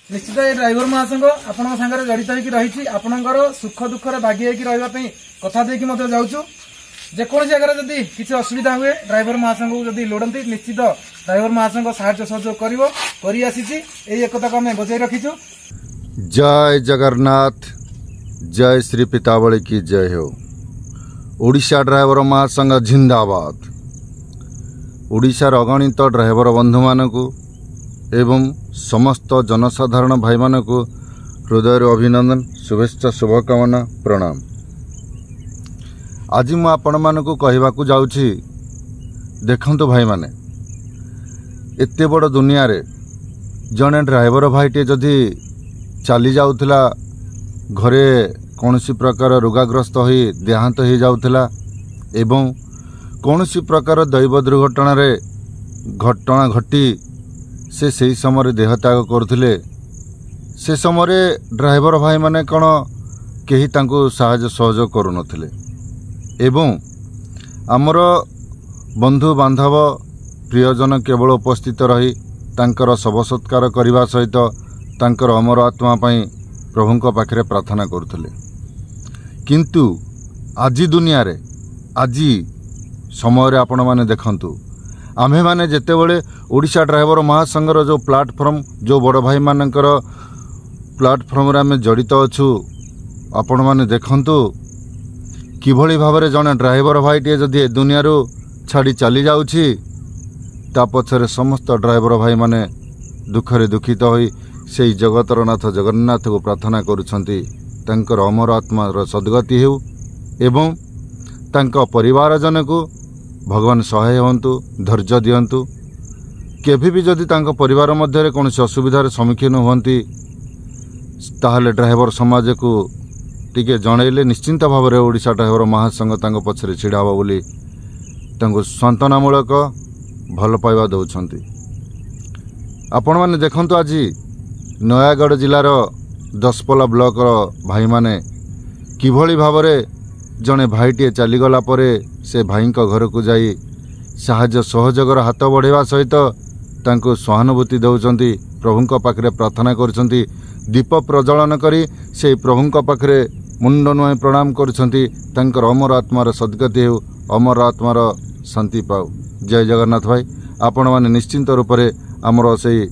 निश्चित ये ड्राइवर महासंघ आपण सागर जड़ित होकर रही आपणकर सुख दुखर बागी होकर कथा देकी जाऊँ जेकोसी जगह जदि किसी असुविधा हुए ड्राइवर महासंघ को जदि लोड़ती निश्चित ड्राइवर महासंघ साहाय्य सहयोग कर एकता को आम बजाय रखीचु। जय जगन्नाथ, जय श्री पितावली की जय हो। ओडिशा ड्राइवर महासंघ जिंदाबाद। ओडिशार अगणित ड्राइवर बंधु मानकु एवं समस्त जनसाधारण भाई मानकु हृदय अभिनंदन, शुभेच्छा, शुभकामना, प्रणाम। आज मु आपण मानकु कहवाकू जाउछि, देखंतु भाई माने, एते बड़ दुनिया रे जने ड्राइवर भाईटे जदि चली जाउथला, घरे कौनसी प्रकार रोगाग्रस्त होई देहांत हो जाउथला एवं कौनसी प्रकार दैव दुर्घटना रे घटना घटी से सही समय देह त्याग करथिले, से समय ड्राइवर भाई माने कौन केही तांको साहाय्य सहयोग करू नथिले एवं आमर बंधु बांधव प्रियजन केवल उपस्थित रही तांकर शव सत्कार करने सहित तांकर अमर आत्मा पाई प्रभुंक पाखरे प्रार्थना करुथिले। किंतु आज दुनिया रे आज समय रे आपण माने देखंतु, आम्हे माने जेतेबेले ओडिशा ड्राइवर महासंघर जो प्लाटफॉर्म जो बड़ भाई मानकर प्लाटफॉर्म रे आमे जड़ित अछु, आपण माने देखंतु किभली भाव में जड़े ड्राइवर भाईटे जदि दुनिया छाड़ी चली जाउछि ता पछरे समस्त ड्राइवर भाई माने दुखरे दुखित होई से जगतर नाथ जगन्नाथ को प्रार्थना करुछंती तांकर अमर आत्मार सद्गति हेउ एवं तांका परिवार जन को भगवान सहाय होंतु, धैर्य दियंतु। केभी भी जदि तांका परिवार मध्य कौन असुविधार सम्मुखीन होती ताहले ड्राइवर समाज को टिके जनइले निश्चिंत भाव में ओडिशा ड्राइवर महासंघ तांको पछरे छिड़ा हबो बोली तांको सांत्वनामूलक भल पाइबा दउछंती। आपण माने देखंतु आज नयागढ़ जिलार दसपल्ला ब्लॉक भाई माने किभली भाव में जड़े भाईटे चलीगला परे से भाई घर को जाई साहाय्य सहयोगर हाथ बढ़ेवा सहित तांको सहानुभूति दउछंती, प्रभुंक पाखरे प्रार्थना करछंती, दीप प्रज्वलन करी से प्रभुंक पाखरे मुंड नुआई प्रणाम करुछंती। तांकर अमर आत्मार सद्गति हेउ, अमर आत्मार शांति पाऊ। जय जगन्नाथ भाई। आपण माने निश्चिंत रूप से आमर से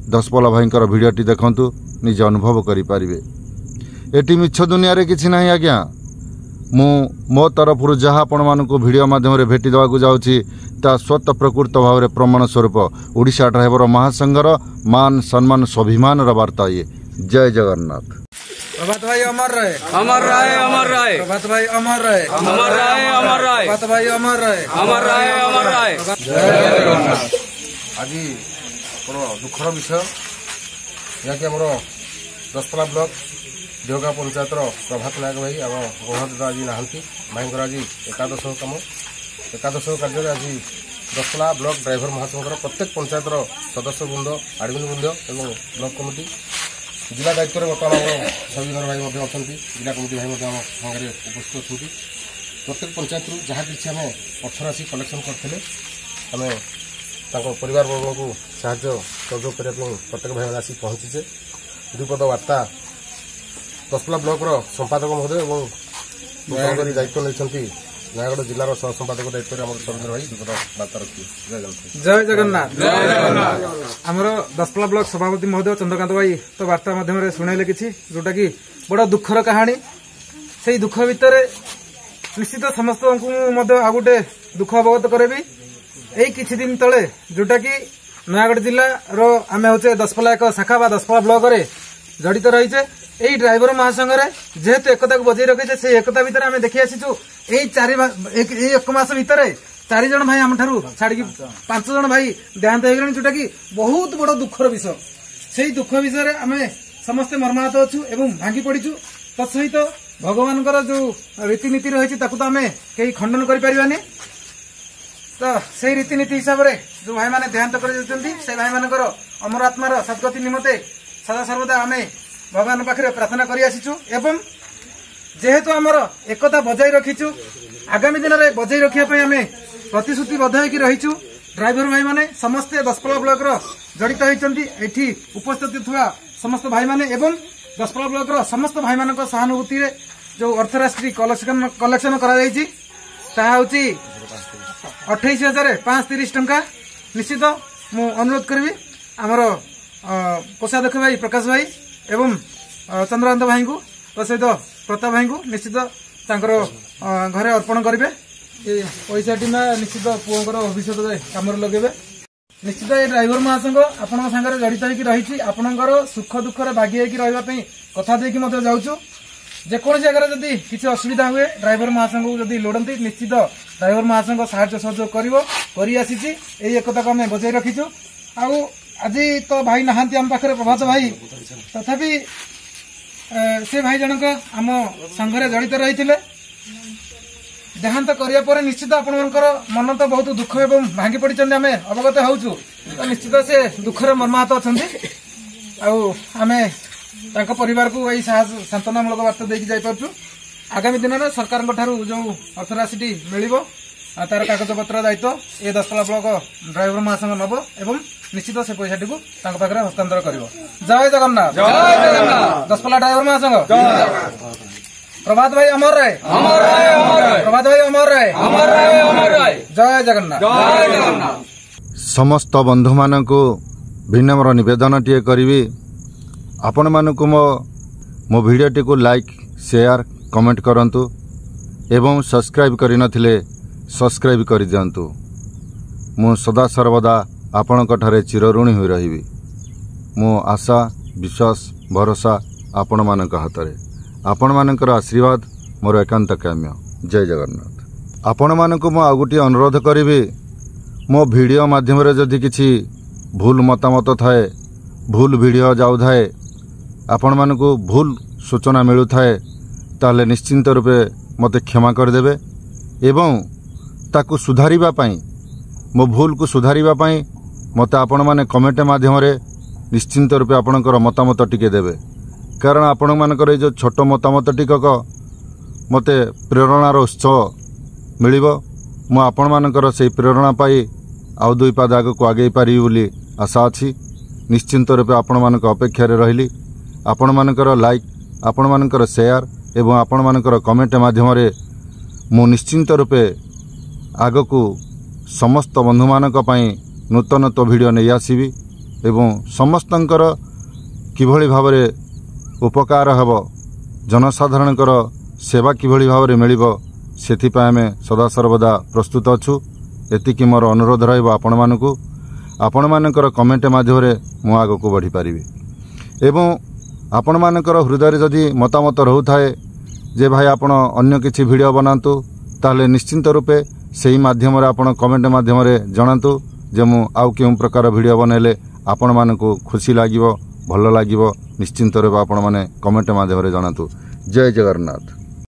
दसपल्ला भाईंकर भिडियोटी देखंतु, निजे अनुभव करि पारिबे। एटी मिछ दुनिया रे किछि नाही आज्ञा। मो तरफ जहाँ आपण मानकु भिडियो माध्यम रे भेटी देवाकू जाउछि ता स्वत प्रकृत भाव में प्रमाण स्वरूप ओडिशा ड्राइवर महासंघर मान सम्मान स्वाभिमान वार्ता ये। जय जगन्नाथ। प्रभात भाई अमर रहे, अमर रहे, अमर रहे। प्रभात भाई अमर रहे, अमर रहे, अमर रहे। प्रभात भाई अमर रहे, अमर रहे, अमर रहे। जय जगन्नाथ। आज दुखर विषय यहाँ आम दसपल्ला ब्लॉक देवगा पंचायत प्रभात नायक भाई आम गणहर आज नहांती भाई आज एकादश कम एकादश कार्य आज दसपल्ला ब्लॉक ड्राइवर महासंघर प्रत्येक पंचायत सदस्य वृंद आडमिन वृंद और ब्लॉक कमिटी जिला दायित्व में बर्तमान संविधान भाई अच्छा जिला कमिटी भाई सागर उपस्थित अच्छा प्रत्येक पंचायत जहाँ कि आम पथर आसी कलेक्शन करते आम परिवार वर्ग को साहाय्य सहयोग करने प्रत्येक भाई आसी पहुंचीचे। दुपद वार्ता दसपल्ला ब्लॉक संपादक महोदय और नयागढ़ दायित्व नहीं नयागढ़ जिलार सह संपादक दायित्व में रवींद्र भाई दुपद वार्ता रखिए। जय जगन्नाथ। जय जगन्नाथ। आमर दसपल्ला ब्लॉक सभापति महोदय चंद्रकांत भाई तो वार्ता माध्यम शुणाइले किछि जोटा कि बड़ा दुखर कहानी। से दुख भितर निश्चित समस्त आ गोटे दुख अवगत करेबी। यही किछि दिन तले जोटा कि नयागढ़ जिलार आम हूँ दसपल्ला एक शाखा बा दसपल्ला ब्लॉक रे जड़ित रहीचे। यही ड्राइवर महासंघ जेहेतु एकता को बजाई रखीचे से एकता भितर आम देखी आसीचु एक मास भितर 4 जन भाई आम ठारू छाड़ी 5 जन भाई देहांत हो गले जोटा कि बहुत बड़ दुखर विषय। से दुख विषय आम समस्ते मर्माहत अच्छु एवं भांगी पड़ीचु। तत्सहित भगवान जो रीतिनीति रही तो आम कहीं खंडन करें तो से रीतिनीति हिसाब से जो भाई मैंने देहांत कर भाई मान अमर आत्मार सद्गति निमते सदा सर्वदा आम भगवान पाखे प्रार्थना कर आसीचु एवं जेहेतु आमर एकता बजाई रखीचु आगामी दिन में बजाई रखापी आम प्रतिश्रुतिबद्ध होकर रहीचु ड्राइवर भाई माने समस्ते दशपल्ला ब्लॉक रो जड़ित होइचंती एठी उपस्थित थिबा समस्त भाई माने एवं दशपल्ला ब्लॉक रो समस्त भाई मानक सहानुभूति रे जो अर्थराष्ट्रीय कलेक्शन करा जायछि ताहा होछि 28,530 टंका। निश्चित मु अनुरोध करबी हमर कोषाध्यक्ष भाई प्रकाश भाई एवं चंद्रकांत भाई को सहित प्रताप भाई को निश्चित तांकर घरे अर्पण करेंगे। पैसाटी निश्चित पुओंकर भविष्य कम लगे। निश्चित ये ड्राइवर महासंघ आपण सागर जड़ित होकर रही आपणकर सुख दुखर भागी होकर रही कथा देकी जाऊँ जेको जगह जदि किसी असुविधा हुए ड्राइवर महासंघ को जदि लोड़ती निश्चित ड्राइवर महासंघ साहाय्य सहयोग करता आम बजाय रखीचु। आज तो भाई नहांती आम पाखे प्रभात भाई तथापि से भाई जनक आम संघरे जड़ित रही देहांत करिया पर निश्चित आपणकर मन तो बहुत दुख एवं भांगी पड़ी आम अवगत होचु तो निश्चित से दुखर मर्माहत अच्छा आम तांको परिवार को यही सांत्वनामूलक वार्ता देकी जाइपारछु। आगामी दिन में सरकार जो अर्थराशि मिलिबो तार कागज पत्र दायित्व ए दशपल्ला ब्लॉक ड्राइवर महासंघ नब एवं निश्चित से पैसाटी को पाखे हस्तांतर करिवो। जय जगन्नाथ दशपल्ला ड्राइवर महासंघ प्रभात भाई अमर राय प्रभात भाई अमर राय जय जगन्नाथ। समस्त बंधु मानक विनम्र निवेदन टीए करी आपण मानक मो भिडियोटी को लाइक शेयर कमेंट करंतु एवं सब्सक्राइब करि नथिले सब्सक्राइब कर दियंतु। मु सदा सर्वदा आपणक ठारे चिरऋणी होई रहिबी। मो आशा विश्वास भरोसा आपण मानक हातरे आपण मानकर आशीर्वाद मोर एकांत काम्य। जय जगन्नाथ। आपण मानक मो आ गोटे अनुरोध करी मो भिडियो माध्यम जदि किछि भूल मतामत थाए भूल भिडियो जाऊ थाए आपण मानक भूल सूचना मिलू थाए ताले निश्चिंत रूपे मते क्षमा करदेबे एवं ताकू सुधारिबा पई मो भूल को सुधारिबा पई मते आपण माने कमेंट माध्यम रे निश्चिंत रूपे आपणकर मतामत टिके देबे। कारण आपण मानकर जो छोट मतामत टिकक मते प्रेरणार उत्स मिलिबो। मु आपण मानकर से प्रेरणा पाई आउ दुई पाद आगक आगे पारि बोली आशा अछि। निश्चिंत रूपे आपण मानक अपेक्षा रे रहिली। आपण मानकर लाइक आपण मानकर शेयर एवं आपण मानकर कमेंट माध्यम रे मु निश्चिंत रूपे आगकू समस्त बंधु मानक पई नूतन तो वीडियो नै आसीबी एवं समस्तंकर किभଳି भाबरे उपकार हब जनसाधारणकर सेवा किभଳି भाबरे मिलिबो सेथिपा आमे सदा सर्वदा प्रस्तुत अछु। एतिकी मोर अनुरोध रहइबो आपण मानकू आपण मानकर कमेंट माध्यम रे मु आगकू बढ़ी पारिबी एवं आपण मानकर हृदय जदि मतामत रहू थाए जे भाई आपण अन्य किछि वीडियो बनातु ताले निश्चिंत रूपे सेही माध्यम रे आपण कमेंट माध्यम रे जणातु जे मु आउ केउ प्रकार वीडियो बनेले आपण मानकू खुशी लागिवो भलो लागिवो। निश्चिंत रूपे आपण माने कमेंट माध्यम रे जणातु। जय जगन्नाथ।